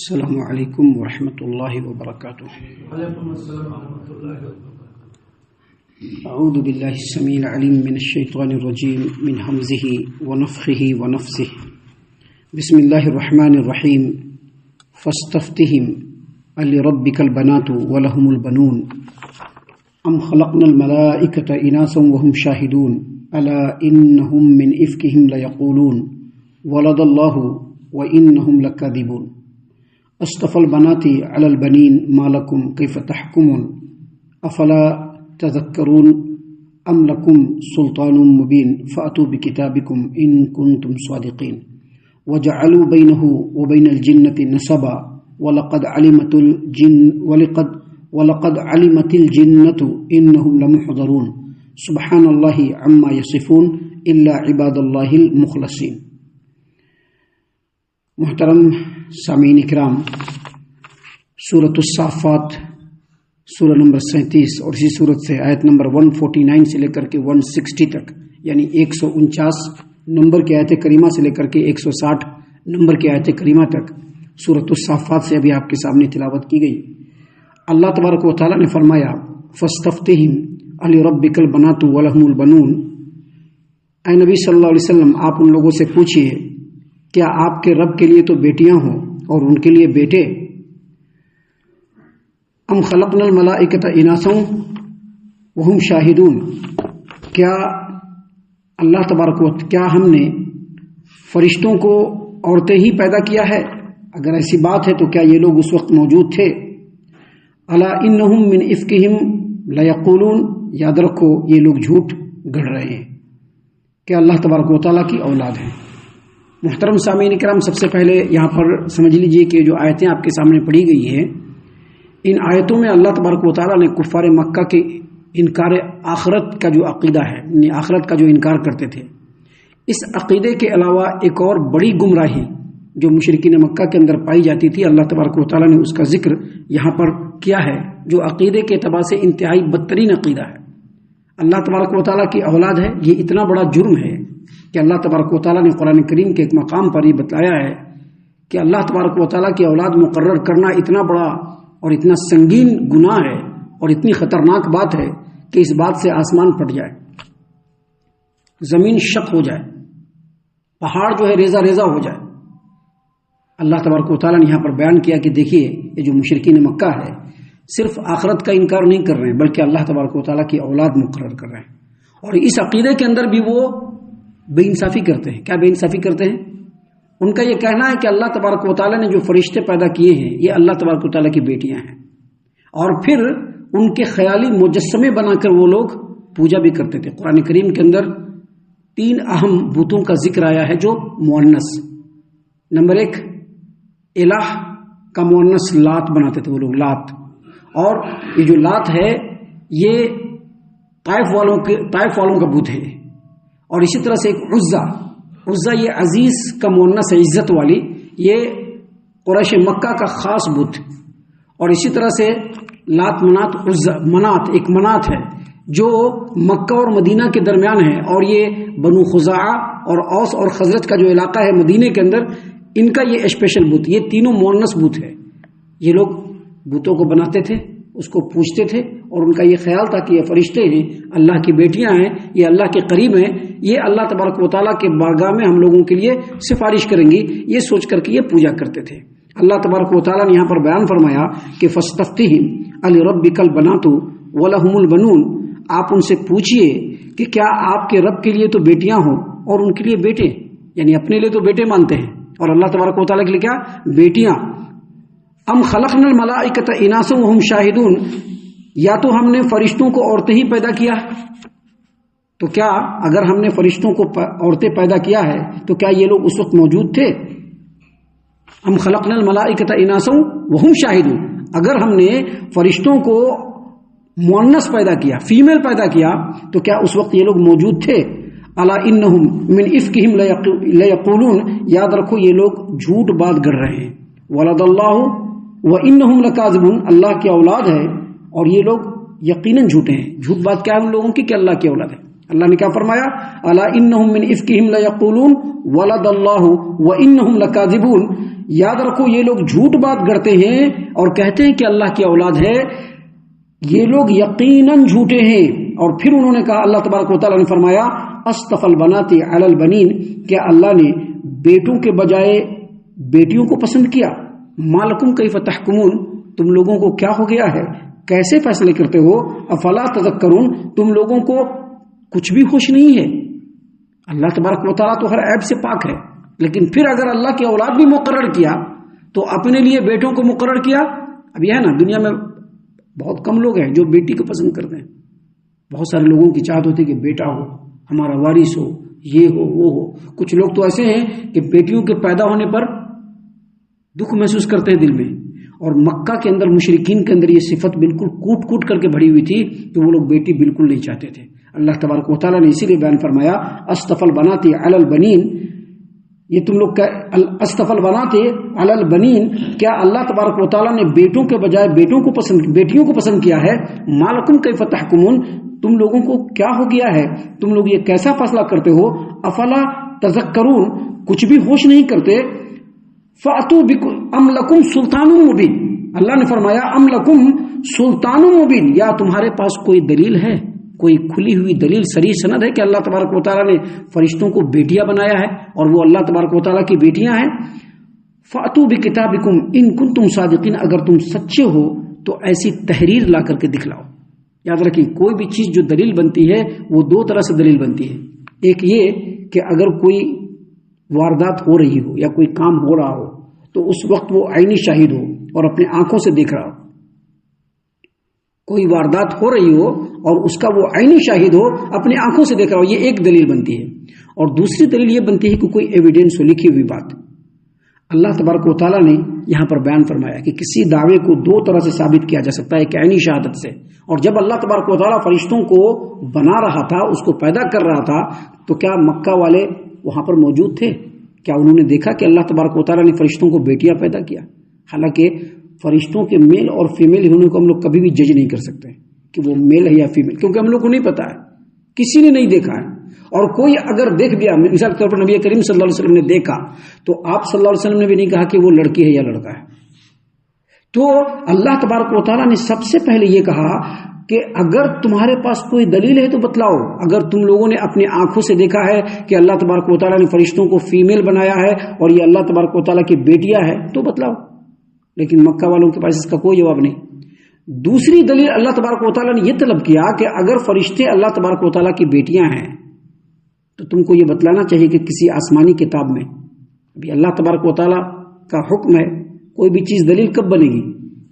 السلام علیکم ورحمۃ اللہ وبرکاتہ۔ وعلیکم السلام ورحمۃ اللہ وبرکاتہ۔ اعوذ باللہ السمیع العلیم من الشیطان الرجیم من حمزہ ونفخہ ونفثہ۔ بسم اللہ الرحمن الرحیم۔ فاستفتہم لربک البنات ولہم البنون ام خلقنا الملائکۃ اناثا وهم شاہدون الا انہم من افکہم لیقولون ولد اللہ وانہم لکاذبون۔ اصطفى البنات على البنين ما لكم كيف تحكمون افلا تذكرون ام لكم سلطان مبين فاتوا بكتابكم ان كنتم صادقين وجعلوا بينه وبين الجنة نسبا ولقد علمت الجنة انهم لمحضرون سبحان الله عما يصفون الا عباد الله المخلصين۔ محترم سامعین اکرام، سورۃ الصافات سورہ نمبر 37 اور اسی سورت سے آیت نمبر 149 سے لے کر کے 160 تک، یعنی 149 نمبر کی آیت کریمہ سے لے کر کے 160 نمبر کی آیت کریمہ تک سورۃ الصافات سے ابھی آپ کے سامنے تلاوت کی گئی۔ اللہ تبارک و تعالیٰ نے فرمایا فاستفتہم لربک البنات ولہم البنون۔ اے نبی صلی اللہ علیہ وسلم، آپ ان لوگوں سے پوچھئے کیا آپ کے رب کے لیے تو بیٹیاں ہوں اور ان کے لیے بیٹے؟ ام خلقنا الملائکۃ اناثا وهم شاہدون، کیا اللہ تبارک و کیا ہم نے فرشتوں کو عورتیں ہی پیدا کیا ہے؟ اگر ایسی بات ہے تو کیا یہ لوگ اس وقت موجود تھے؟ الا انہم من افکہم لیقولون، یاد رکھو یہ لوگ جھوٹ گڑھ رہے ہیں کہ اللہ تبارک و تعالیٰ کی اولاد ہیں۔ محترم سامعین کرام، سب سے پہلے یہاں پر سمجھ لیجئے کہ جو آیتیں آپ کے سامنے پڑھی گئی ہیں، ان آیتوں میں اللہ تبارک و تعالیٰ نے کفار مکہ کے انکار آخرت کا جو عقیدہ ہے، یعنی آخرت کا جو انکار کرتے تھے، اس عقیدے کے علاوہ ایک اور بڑی گمراہی جو مشرکین مکہ کے اندر پائی جاتی تھی، اللہ تبارک و تعالیٰ نے اس کا ذکر یہاں پر کیا ہے، جو عقیدے کے اعتبار سے انتہائی بدترین عقیدہ ہے۔ اللہ تبارک و تعالیٰ کی اولاد ہے، یہ اتنا بڑا جرم ہے کہ اللہ تبارک و تعالیٰ نے قرآن کریم کے ایک مقام پر یہ بتایا ہے کہ اللہ تبارک و تعالیٰ کی اولاد مقرر کرنا اتنا بڑا اور اتنا سنگین گناہ ہے اور اتنی خطرناک بات ہے کہ اس بات سے آسمان پھٹ جائے، زمین شق ہو جائے، پہاڑ جو ہے ریزہ ریزہ ہو جائے۔ اللہ تبارک و تعالیٰ نے یہاں پر بیان کیا کہ دیکھیے یہ جو مشرکین مکہ ہے صرف آخرت کا انکار نہیں کر رہے ہیں بلکہ اللہ تبارک و تعالیٰ کی اولاد مقرر کر رہے ہیں، اور اس عقیدے کے اندر بھی وہ بے انصافی کرتے ہیں۔ کیا بے انصافی کرتے ہیں؟ ان کا یہ کہنا ہے کہ اللہ تبارک و تعالیٰ نے جو فرشتے پیدا کیے ہیں یہ اللہ تبارک و تعالیٰ کی بیٹیاں ہیں، اور پھر ان کے خیالی مجسمے بنا کر وہ لوگ پوجا بھی کرتے تھے۔ قرآن کریم کے اندر 3 اہم بتوں کا ذکر آیا ہے جو مؤنث۔ نمبر 1، الہ کا مؤنث لات بناتے تھے وہ لوگ، لات، اور یہ جو لات ہے یہ طائف والوں کا بت ہے، اور اسی طرح سے ایک عزا یہ عزیز کا مؤنث ہے، عزت والی، یہ قریش مکہ کا خاص بت، اور اسی طرح سے لات منات ایک منات ہے جو مکہ اور مدینہ کے درمیان ہے، اور یہ بنو خزاعہ اور اوس اور خزرج کا جو علاقہ ہے مدینہ کے اندر، ان کا یہ اسپیشل بت، یہ تینوں مؤنث بت ہے۔ یہ لوگ بتوں کو بناتے تھے، اس کو پوجتے تھے، اور ان کا یہ خیال تھا کہ یہ فرشتے ہیں، اللہ کی بیٹیاں ہیں، یہ اللہ کے قریب ہیں، یہ اللہ تبارک و تعالیٰ کے بارگاہ میں ہم لوگوں کے لیے سفارش کریں گی، یہ سوچ کر کے یہ پوجا کرتے تھے۔ اللہ تبارک و تعالیٰ نے یہاں پر بیان فرمایا کہ فاستفتہم لربک البنات ولہم البنون، آپ ان سے پوچھئے کہ کیا آپ کے رب کے لیے تو بیٹیاں ہوں اور ان کے لیے بیٹے، یعنی اپنے لیے تو بیٹے مانتے ہیں اور اللہ تبارک و تعالیٰ کے لیے کیا؟ بیٹیاں۔ ام خلقنا الملائکۃ اناثا وهم شاہدون، یا تو ہم نے فرشتوں کو عورتیں ہی پیدا کیا، تو کیا اگر ہم نے فرشتوں کو عورتیں پیدا کیا ہے تو کیا یہ لوگ اس وقت موجود تھے؟ ام خلقنا الملائکۃ اناثا وهم شاہدون، اگر ہم نے فرشتوں کو مؤنث پیدا کیا، فیمیل پیدا کیا، تو کیا اس وقت یہ لوگ موجود تھے؟ الا انہم من افکہم لیقولون، یاد رکھو یہ لوگ جھوٹ بات گڑھ رہے ہیں۔ ولد اللہ وانہم لکاذبون، اللہ کی اولاد ہے اور یہ لوگ یقیناً جھوٹے ہیں۔ جھوٹ بات کیا ہے ان لوگوں کی کہ اللہ کی اولاد ہے، اللہ نے کیا فرمایا؟ الا انہم من افکہم لیقولون ولد اللہ وانہم لکاذبون. یاد رکھو یہ لوگ جھوٹ بات گڑتے ہیں اور کہتے ہیں کہ اللہ کی اولاد ہے، یہ لوگ یقیناً جھوٹے ہیں. اور پھر انہوں نے کہا، اللہ تبارک و تعالیٰ نے فرمایا اصطفى البنات علی البنین، کیا اللہ نے بیٹوں کے بجائے بیٹیوں کو پسند کیا؟ ما لکم کیف تحکمون، تم لوگوں کو کیا ہو گیا ہے، کیسے فیصلے کرتے ہو؟ افلا تذکرون، تم لوگوں کو کچھ بھی ہوش نہیں ہے؟ اللہ تبارک و تعالیٰ تو ہر عیب سے پاک ہے، لیکن پھر اگر اللہ کی اولاد بھی مقرر کیا تو اپنے لیے بیٹوں کو مقرر کیا. اب یہ ہے نا، دنیا میں بہت کم لوگ ہیں جو بیٹی کو پسند کرتے ہیں. بہت سارے لوگوں کی چاہت ہوتی ہے کہ بیٹا ہو، ہمارا وارث ہو، یہ ہو وہ ہو. کچھ لوگ تو ایسے ہیں کہ بیٹیوں کے پیدا ہونے پر دکھ محسوس کرتے ہیں دل میں. اور مکہ کے اندر مشرکین کے اندر یہ صفت بالکل کوٹ کوٹ کر کے بھری ہوئی تھی کہ وہ لوگ بیٹی بالکل نہیں چاہتے تھے. اللہ تبارک و تعالیٰ نے اسی لیے بیان فرمایا اصطفى البنات علی البنین، یہ تم لوگ اصطفى البنات علی البنین، کیا اللہ تبارک و تعالیٰ نے بیٹوں کے بجائے بیٹیوں کو پسند کیا ہے؟ ما لکم کیف تحکمون، تم لوگوں کو کیا ہو گیا ہے، تم لوگ یہ کیسا فیصلہ کرتے ہو؟ افلا تذکرون، کچھ بھی ہوش نہیں کرتے؟ فاتوا ام لکم سلطان مبین، اللہ نے فرمایا ام لکم سلطان مبین، یا تمہارے پاس کوئی دلیل ہے، کوئی کھلی ہوئی دلیل صریح سند ہے کہ اللہ تبارک و تعالیٰ نے فرشتوں کو بیٹیاں بنایا ہے اور وہ اللہ تبارک و تعالیٰ کی بیٹیاں ہیں؟ فاتوا بکتابکم ان کنتم صادقین، اگر تم سچے ہو تو ایسی تحریر لا کر کے دکھلاؤ. یاد رکھیں، کوئی بھی چیز جو دلیل بنتی ہے وہ دو طرح سے دلیل بنتی ہے. ایک یہ کہ اگر کوئی واردات ہو رہی ہو یا کوئی کام ہو رہا ہو تو اس وقت وہ عینی شاہد ہو اور اپنے آنکھوں سے دیکھ رہا ہو. کوئی واردات ہو رہی ہو اور اس کا وہ عینی شاہد ہو، اپنے آنکھوں سے دیکھ رہا ہو، یہ ایک دلیل بنتی ہے. اور دوسری دلیل یہ بنتی ہے کہ کوئی ایویڈنس ہو، لکھی ہوئی بات. اللہ تبارک و تعالیٰ نے یہاں پر بیان فرمایا کہ کسی دعوے کو دو طرح سے ثابت کیا جا سکتا ہے، ایک عینی شہادت سے. اور جب اللہ تبارک و تعالیٰ فرشتوں کو بنا رہا تھا، اس کو پیدا کر رہا تھا، تو کیا مکہ والے وہاں پر موجود تھے؟ کیا انہوں نے دیکھا کہ اللہ تبارک و تعالیٰ نے فرشتوں کو بیٹیاں پیدا کیا؟ حالانکہ فرشتوں کے میل اور فیمیل ہونے کو ہم لوگ کبھی بھی جج نہیں کر سکتے کہ وہ میل ہے یا فیمیل، کیونکہ ہم لوگ کو نہیں پتا ہے، کسی نے نہیں دیکھا ہے. اور کوئی اگر دیکھ دیا، مثال کے طور پر نبی کریم صلی اللہ علیہ وسلم نے دیکھا تو آپ صلی اللہ علیہ وسلم نے بھی نہیں کہا کہ وہ لڑکی ہے یا لڑکا ہے. تو اللہ تبارک و تعالیٰ نے سب سے پہلے یہ کہا کہ اگر تمہارے پاس کوئی دلیل ہے تو بتلاؤ. اگر تم لوگوں نے اپنی آنکھوں سے دیکھا ہے کہ اللہ تبارک و تعالیٰ نے فرشتوں کو فیمیل بنایا ہے اور یہ اللہ تبارک و تعالیٰ کی بیٹیاں ہے تو بتلاؤ. لیکن مکہ والوں کے پاس اس کا کوئی جواب نہیں. دوسری دلیل اللہ تبارک و تعالیٰ نے یہ طلب کیا کہ اگر فرشتے اللہ تبارک و تعالیٰ کی بیٹیاں ہیں تو تم کو یہ بتلانا چاہیے کہ کسی آسمانی کتاب میں، ابھی اللہ تبارک و تعالیٰ کا حکم ہے، کوئی بھی چیز دلیل کب بنے گی؟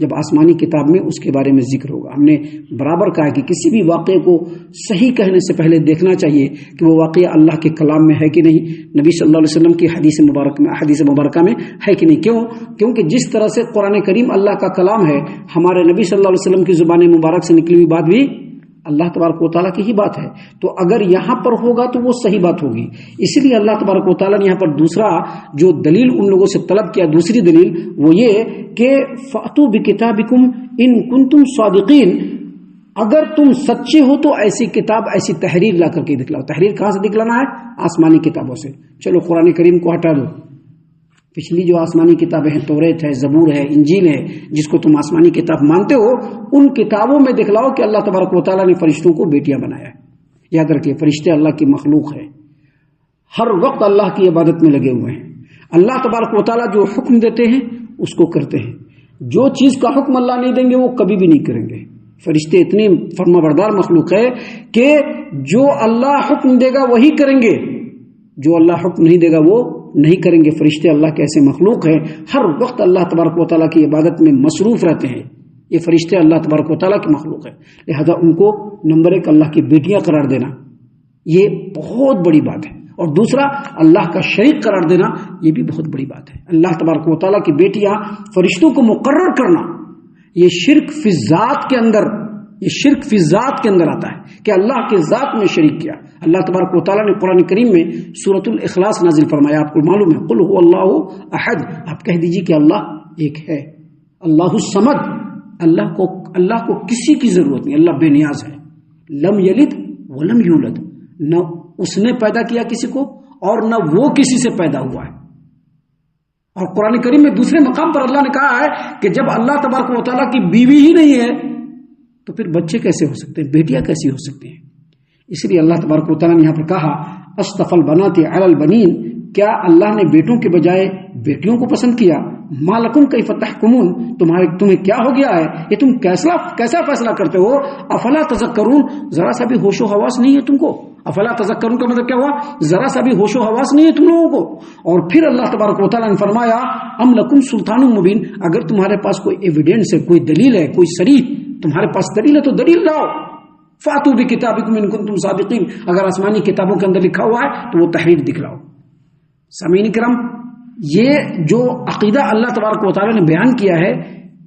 جب آسمانی کتاب میں اس کے بارے میں ذکر ہوگا. ہم نے برابر کہا کہ کسی بھی واقعے کو صحیح کہنے سے پہلے دیکھنا چاہیے کہ وہ واقعہ اللہ کے کلام میں ہے کہ نہیں، نبی صلی اللہ علیہ وسلم کی حدیث مبارکہ میں ہے کہ نہیں. کیونکہ جس طرح سے قرآن کریم اللہ کا کلام ہے، ہمارے نبی صلی اللہ علیہ وسلم کی زبان مبارک سے نکلی ہوئی بات بھی اللہ تبارک و تعالیٰ کی ہی بات ہے. تو اگر یہاں پر ہوگا تو وہ صحیح بات ہوگی. اسی لیے اللہ تبارک و تعالیٰ نے یہاں پر دوسرا جو دلیل ان لوگوں سے طلب کیا، دوسری دلیل وہ یہ کہ فاتوا بکتابکم ان کنتم صادقین، اگر تم سچے ہو تو ایسی کتاب، ایسی تحریر لا کر کے دکھلاؤ. تحریر کہاں سے دکھلانا ہے؟ آسمانی کتابوں سے. چلو قرآن کریم کو ہٹا دو، پچھلی جو آسمانی کتابیں ہیں، توریت ہے، زبور ہے، انجیل ہے، جس کو تم آسمانی کتاب مانتے ہو، ان کتابوں میں دکھلاؤ کہ اللہ تبارک و تعالیٰ نے فرشتوں کو بیٹیاں بنایا ہے. یاد رکھیے، فرشتے اللہ کی مخلوق ہے، ہر وقت اللہ کی عبادت میں لگے ہوئے ہیں. اللہ تبارک و تعالیٰ جو حکم دیتے ہیں اس کو کرتے ہیں، جو چیز کا حکم اللہ نہیں دیں گے وہ کبھی بھی نہیں کریں گے. فرشتے اتنے فرما بردار مخلوق ہے کہ جو اللہ حکم دے گا وہی کریں گے، جو اللہ حکم نہیں دے گا وہ نہیں کریں گے. فرشتے اللہ کے ایسے مخلوق ہیں، ہر وقت اللہ تبارک و تعالیٰ کی عبادت میں مصروف رہتے ہیں. یہ فرشتے اللہ تبارک و تعالیٰ کی مخلوق ہے، لہذا ان کو نمبر ایک اللہ کی بیٹیاں قرار دینا یہ بہت بڑی بات ہے. اور دوسرا اللہ کا شریک قرار دینا یہ بھی بہت بڑی بات ہے. اللہ تبارک و تعالیٰ کی بیٹیاں فرشتوں کو مقرر کرنا یہ شرک فی ذات کے اندر، یہ شرک فی ذات کے اندر آتا ہے کہ اللہ کے ذات میں شریک کیا. اللہ تبارک و تعالیٰ نے قرآن کریم میں سورۃ الاخلاص نازل فرمایا. آپ کو معلوم ہے، قل هو اللہ احد، آپ کہہ دیجیے کہ اللہ ایک ہے. اللہ الصمد، اللہ کو کسی کی ضرورت نہیں، اللہ بے نیاز ہے. لم یلد ولم یولد، نہ اس نے پیدا کیا کسی کو اور نہ وہ کسی سے پیدا ہوا ہے. اور قرآن کریم میں دوسرے مقام پر اللہ نے کہا ہے کہ جب اللہ تبارک و تعالیٰ کی بیوی ہی نہیں ہے تو پھر بچے کیسے ہو سکتے ہیں, بیٹیاں کیسی ہو سکتی ہیں. اس لیے اللہ تبارک و تعالیٰ نے یہاں پر کہا اصطفى البنات علی البنین, کیا اللہ نے بیٹوں کے بجائے بیٹیوں کو پسند کیا؟ ما لکم کیف تحکمون, تمہیں کیا ہو گیا ہے, یہ تم کیسا فیصلہ کرتے ہو؟ افلا تذکرون, ذرا سا بھی ہوش و حواس نہیں ہے تم کو؟ افلا تذکرون کا مطلب کیا ہوا؟ ذرا سا بھی ہوش و حواس نہیں ہے تم لوگوں کو. اور پھر اللہ تبارک و تعالیٰ نے فرمایا ام لکم سلطان مبین, اگر تمہارے پاس کوئی ایویڈنس ہے, کوئی دلیل ہے, کوئی صریح تمہارے پاس دلیل ہے تو دلیل لاؤ. فاتو بکتابکم ان کنتم صادقین, اگر آسمانی کتابوں کے اندر لکھا ہوا ہے تو وہ تحریر دکھلاؤ. سامعین کرام, یہ جو عقیدہ اللہ تبارک و تعالیٰ نے بیان کیا ہے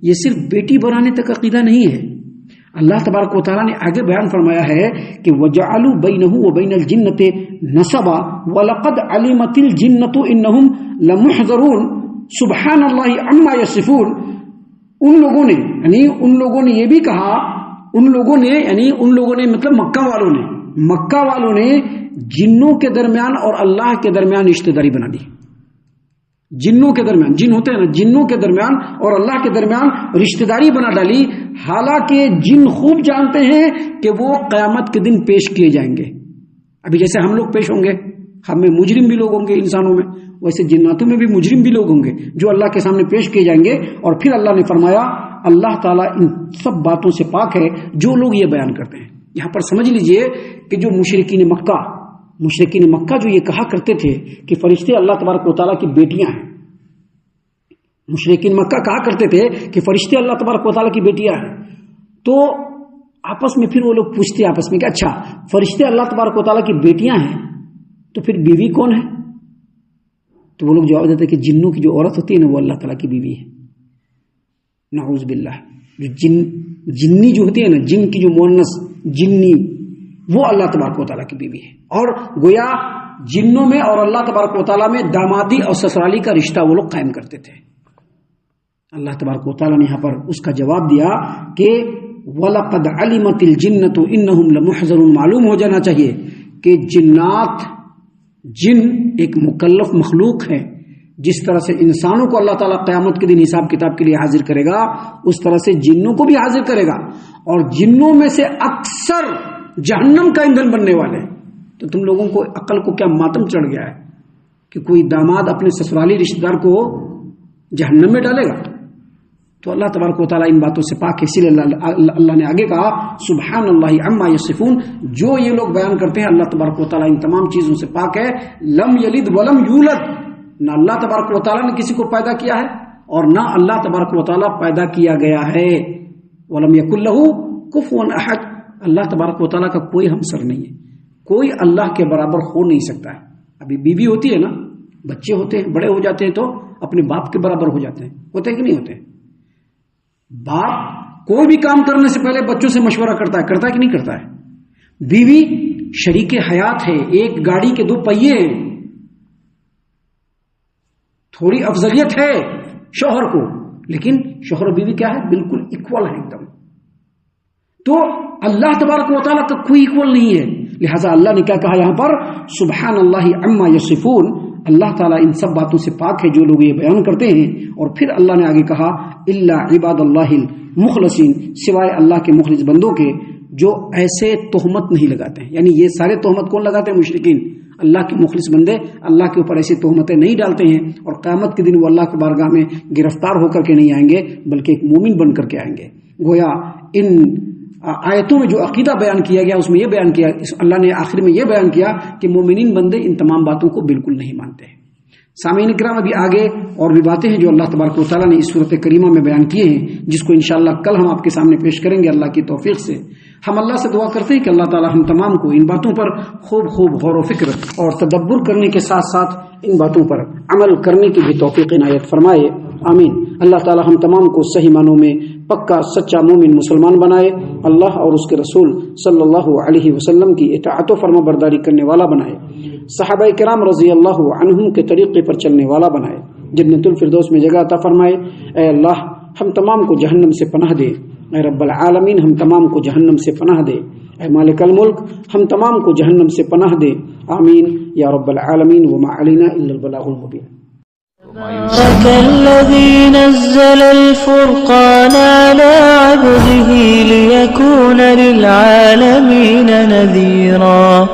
یہ صرف بیٹی بنانے تک عقیدہ نہیں ہے. اللہ تبارک و تعالیٰ نے آگے بیان فرمایا ہے کہ وَجَعَلُوا بَيْنَهُ وَبَيْنَ الْجِنَّةِ نَسَبًا وَلَقَدْ عَلِمَتِ الْجِنَّةُ إِنَّهُمْ لَمُحْضَرُونَ سُبْحَانَ اللَّهِ عَمَّا يَصِفُونَ. ان لوگوں نے یہ بھی کہا, ان لوگوں نے مطلب مکہ والوں نے جنوں کے درمیان اور اللہ کے درمیان رشتہ داری بنا دی. جنوں کے درمیان, جن ہوتے ہیں نا, جنوں کے درمیان اور اللہ کے درمیان رشتہ داری بنا ڈالی. حالانکہ جن خوب جانتے ہیں کہ وہ قیامت کے دن پیش کیے جائیں گے. ابھی جیسے ہم لوگ پیش ہوں گے, ہم میں مجرم بھی لوگ ہوں گے انسانوں میں, ویسے جناتوں میں بھی مجرم بھی لوگ ہوں گے جو اللہ کے سامنے پیش کیے جائیں گے. اور پھر اللہ نے فرمایا اللہ تعالیٰ ان سب باتوں سے پاک ہے جو لوگ یہ بیان کرتے ہیں. یہاں پر سمجھ لیجئے کہ جو مشرکین مکہ جو یہ کہا کرتے تھے کہ فرشتے اللہ تبارک و تعالیٰ کی بیٹیاں ہیں, مشرکین مکہ کہا کرتے تھے کہ فرشتے اللہ تبارک و تعالیٰ کی بیٹیاں ہیں, تو آپس میں پھر وہ لوگ پوچھتے آپس میں کہ اچھا فرشتے اللہ تبارک و تعالیٰ کی بیٹیاں ہیں تو پھر بیوی کون ہے؟ تو وہ لوگ جواب دیتے کہ جنوں کی جو عورت ہوتی ہے نا وہ اللہ تعالیٰ کی بیوی ہے. نعوذ باللہ. جو جنی جو ہوتی ہے نا, جن کی جو مؤنث جنی, وہ اللہ تبارک و تعالیٰ کی بیوی ہے. اور گویا جنوں میں اور اللہ تبارک و تعالیٰ میں دامادی اور سسرالی کا رشتہ وہ لوگ قائم کرتے تھے. اللہ تبارک و تعالیٰ نے یہاں پر اس کا جواب دیا کہ وَلَقَدْ عَلِمَتِ الْجِنَّةُ إِنَّهُمْ لَمُحْضَرُونَ. معلوم ہو جانا چاہیے کہ جن ایک مکلف مخلوق ہے. جس طرح سے انسانوں کو اللہ تعالیٰ قیامت کے دن حساب کتاب کے لیے حاضر کرے گا, اس طرح سے جنوں کو بھی حاضر کرے گا. اور جنوں میں سے اکثر جہنم کا ایندھن بننے والے. تو تم لوگوں کو عقل کو کیا ماتم چڑھ گیا ہے کہ کوئی داماد اپنے سسرالی رشتہ دار کو جہنم میں ڈالے گا؟ تو اللہ تبارک و تعالیٰ ان باتوں سے پاک ہے. اسی لیے اللہ نے آگے کہا سبحان اللہ عما یصفون. جو یہ لوگ بیان کرتے ہیں اللہ تبارک و تعالیٰ ان تمام چیزوں سے پاک ہے. لم یلد ولم یولد, نہ اللہ تبارک و تعالیٰ نے کسی کو پیدا کیا ہے اور نہ اللہ تبارک و تعالیٰ پیدا کیا گیا ہے. ولم یکن لہ کفوا احد. اللہ تبارک و تعالیٰ کا کوئی ہمسر نہیں ہے, کوئی اللہ کے برابر ہو نہیں سکتا ہے. ابھی بیوی ہوتی ہے نا, بچے ہوتے ہیں, بڑے ہو جاتے ہیں تو اپنے باپ کے برابر ہو جاتے ہیں. ہوتے ہیں کہ نہیں ہوتے؟ باپ کوئی بھی کام کرنے سے پہلے بچوں سے مشورہ کرتا ہے کہ نہیں کرتا ہے؟ بیوی شریک حیات ہے, ایک گاڑی کے دو پہیے ہیں, تھوڑی افضلیت ہے شوہر کو, لیکن شوہر و بیوی کیا ہے؟ بالکل ایکول ہے ایک دم. تو اللہ تبارک و تعالیٰ کا کوئی ایکول نہیں ہے. لہذا اللہ نے کیا کہا یہاں پر سبحان اللہ عما یصفون. اللہ تعالیٰ ان سب باتوں سے پاک ہے جو لوگ یہ بیان کرتے ہیں. اور پھر اللہ نے آگے کہا الا عباد اللہ المخلصین, سوائے اللہ کے مخلص بندوں کے جو ایسے تہمت نہیں لگاتے ہیں. یعنی یہ سارے تہمت کون لگاتے ہیں؟ مشرکین. اللہ کے مخلص بندے اللہ کے اوپر ایسی تہمتیں نہیں ڈالتے ہیں اور قیامت کے دن وہ اللہ کی بارگاہ میں گرفتار ہو کر کے نہیں آئیں گے بلکہ ایک مومن بن کر کے آئیں گے. گویا ان آیتوں میں جو عقیدہ بیان کیا گیا اس میں یہ بیان کیا, اللہ نے آخر میں یہ بیان کیا کہ مومنین بندے ان تمام باتوں کو بالکل نہیں مانتے ہیں. سامعین کرام, ابھی آگے اور بھی باتیں ہیں جو اللہ تبارک و تعالیٰ نے اس صورت کریمہ میں بیان کیے ہیں, جس کو انشاءاللہ کل ہم آپ کے سامنے پیش کریں گے اللہ کی توفیق سے. ہم اللہ سے دعا کرتے ہیں کہ اللہ تعالیٰ ہم تمام کو ان باتوں پر خوب غور و فکر اور تدبر کرنے کے ساتھ ساتھ ان باتوں پر عمل کرنے کی بھی توفیق عنایت فرمائے. آمین. اللہ تعالیٰ ہم تمام کو صحیح معنوں میں پکا سچا مومن مسلمان بنائے. اللہ اور اس کے رسول صلی اللہ علیہ وسلم کی اطاعت و فرما برداری کرنے والا بنائے. صحابہ کرام رضی اللہ عنہم کے طریقے پر چلنے والا بنائے. جنت الفردوس میں جگہ عطا فرمائے. اے اللہ ہم تمام کو جہنم سے پناہ دے. اے رب العالمین ہم تمام کو جہنم سے پناہ دے. اے مالک الملک ہم تمام کو جہنم سے پناہ دے. آمین یا رب العالمین. وما علینا الا البلاغ المبین. تبارك الذي نزل الفرقان على عبده ليكون للعالمين نذيرا.